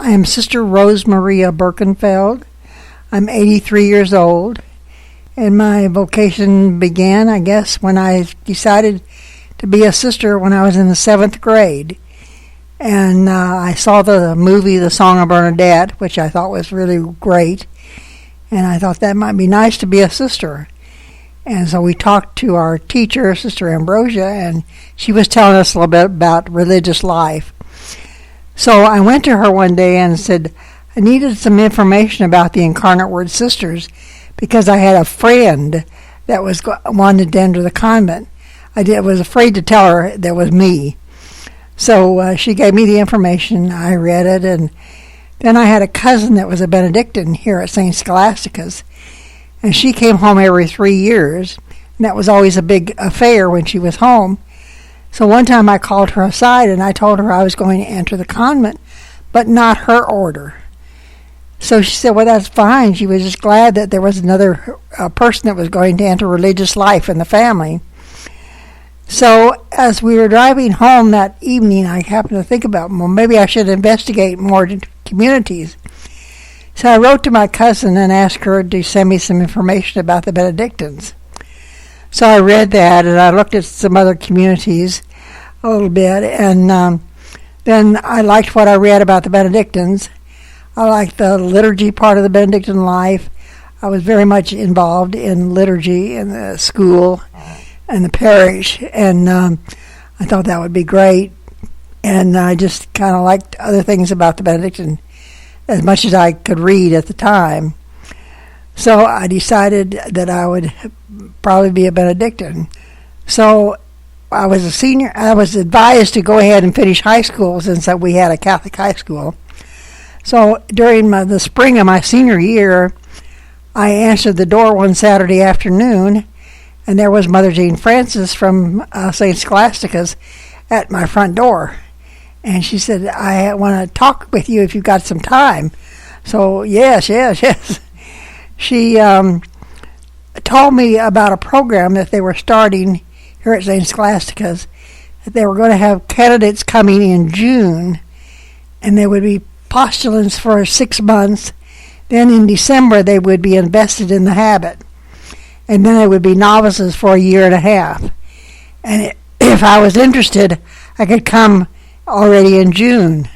I am Sister Rose Maria Birkenfeld. I'm 83 years old, and my vocation began, I guess, when I decided to be a sister when I was in the 7th grade. And I saw the movie The Song of Bernadette, which I thought was really great, and I thought that might be nice to be a sister. And so we talked to our teacher, Sister Ambrosia, and she was telling us a little bit about religious life. So I went to her one day and said I needed some information about the Incarnate Word Sisters because I had a friend that wanted to enter the convent. I was afraid to tell her that was me. So she gave me the information. I read it, and then I had a cousin that was a Benedictine here at St. Scholastica's, and she came home every 3 years, and that was always a big affair when she was home. So one time I called her aside and I told her I was going to enter the convent, but not her order. So she said, well, that's fine. She was just glad that there was another person that was going to enter religious life in the family. So as we were driving home that evening, I happened to think about, well, maybe I should investigate more communities. So I wrote to my cousin and asked her to send me some information about the Benedictines. So I read that, and I looked at some other communities a little bit, and then I liked what I read about the Benedictines. I liked the liturgy part of the Benedictine life. I was very much involved in liturgy in the school and the parish, and I thought that would be great. And I just kind of liked other things about the Benedictine as much as I could read at the time. So I decided that I would probably be a Benedictine. So I was a senior. I was advised to go ahead and finish high school since we had a Catholic high school. So during the spring of my senior year, I answered the door one Saturday afternoon, and there was Mother Jane Francis from St. Scholastica's at my front door. And she said, I want to talk with you if you've got some time. So yes. She told me about a program that they were starting here at St. Scholastica's, that they were going to have candidates coming in June, and they would be postulants for 6 months. Then in December, they would be invested in the habit, and then they would be novices for a year and a half. And if I was interested, I could come already in June.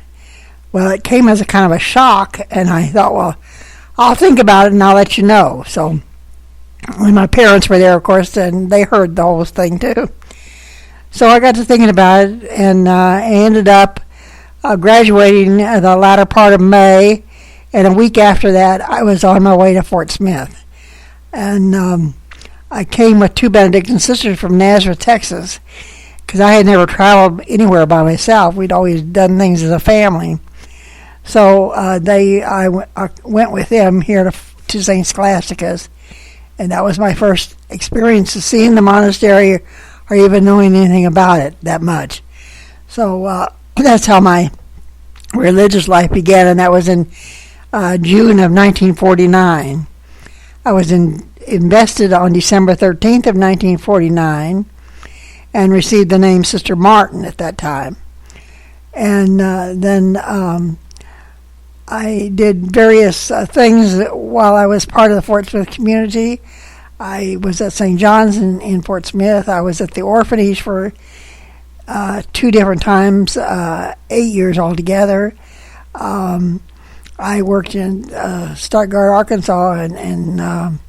Well, it came as a kind of a shock, and I thought, well, I'll think about it and I'll let you know. So when my parents were there, of course, and they heard the whole thing too. So I got to thinking about it, and I ended up graduating the latter part of May, and a week after that I was on my way to Fort Smith. And I came with 2 Benedictine sisters from Nazareth, Texas, because I had never traveled anywhere by myself. We'd always done things as a family. So I went with them here to St. Scholastica's, and that was my first experience of seeing the monastery or even knowing anything about it that much. So that's how my religious life began, and that was in June of 1949. I was invested on December 13th of 1949 and received the name Sister Martin at that time. And then I did various things while I was part of the Fort Smith community. I was at St. John's in Fort Smith. I was at the orphanage for 2 different times, 8 years altogether. I worked in Stuttgart, Arkansas, and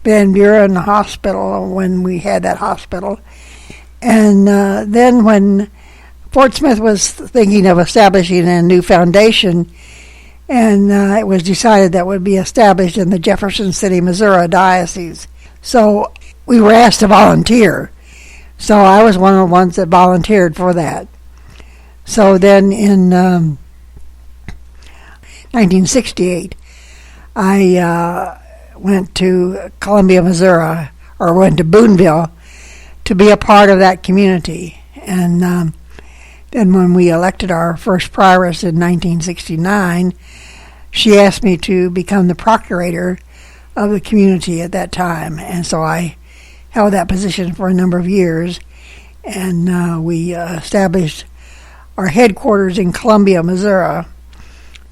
Van Buren Hospital when we had that hospital. And then when Fort Smith was thinking of establishing a new foundation, and it was decided that would be established in the Jefferson City, Missouri diocese. So we were asked to volunteer. So I was one of the ones that volunteered for that. So then in 1968, I went to Columbia, Missouri, or went to Boonville to be a part of that community. And then when we elected our first prioress in 1969, she asked me to become the procurator of the community at that time. And so I held that position for a number of years. And we established our headquarters in Columbia, Missouri.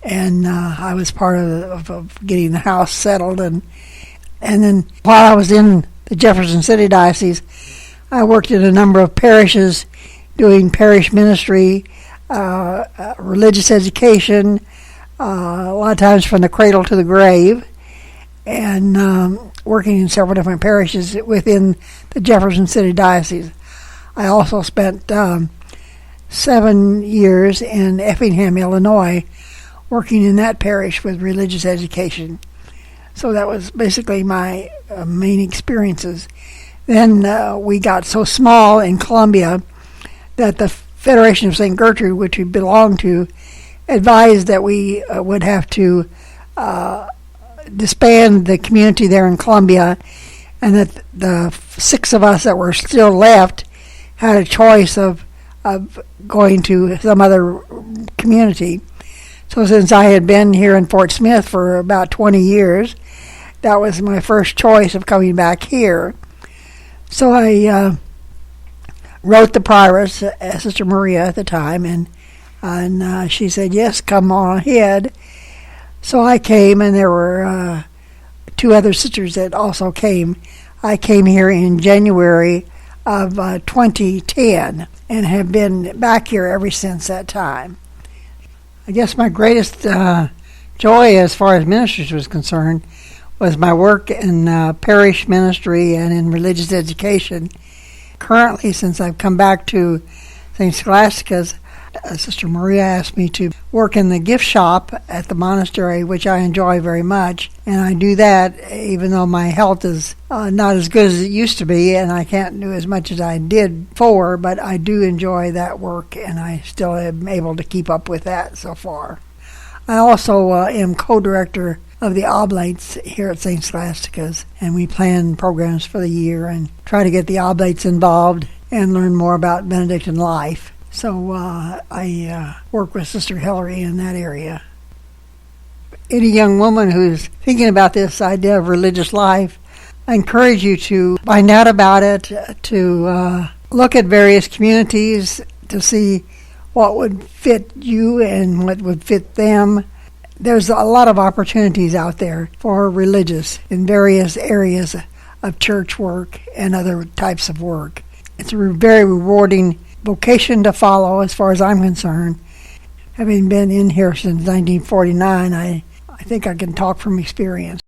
and I was part of getting the house settled. And then while I was in the Jefferson City Diocese, I worked in a number of parishes doing parish ministry, religious education, a lot of times from the cradle to the grave, and working in several different parishes within the Jefferson City Diocese. I also spent 7 years in Effingham, Illinois, working in that parish with religious education. So that was basically my main experiences. Then we got so small in Columbia that the Federation of St. Gertrude, which we belonged to, advised that we would have to disband the community there in Columbia, and that the 6 of us that were still left had a choice of going to some other community. So since I had been here in Fort Smith for about 20 years, that was my first choice of coming back here. So I wrote the prioress, Sister Maria at the time, and she said, yes, come on ahead. So I came, and there were 2 other sisters that also came. I came here in January of 2010 and have been back here ever since that time. I guess my greatest joy as far as ministries was concerned was my work in parish ministry and in religious education. Currently, since I've come back to St. Scholastica's, Sister Maria asked me to work in the gift shop at the monastery, which I enjoy very much. And I do that even though my health is not as good as it used to be, and I can't do as much as I did before, but I do enjoy that work, and I still am able to keep up with that so far. I also am co-director of the Oblates here at St. Scholastica's, and we plan programs for the year and try to get the Oblates involved and learn more about Benedictine life. So I work with Sister Hillary in that area. Any young woman who's thinking about this idea of religious life, I encourage you to find out about it, to look at various communities to see what would fit you and what would fit them. There's a lot of opportunities out there for religious in various areas of church work and other types of work. It's a very rewarding vocation to follow as far as I'm concerned. Having been in here since 1949, I think I can talk from experience.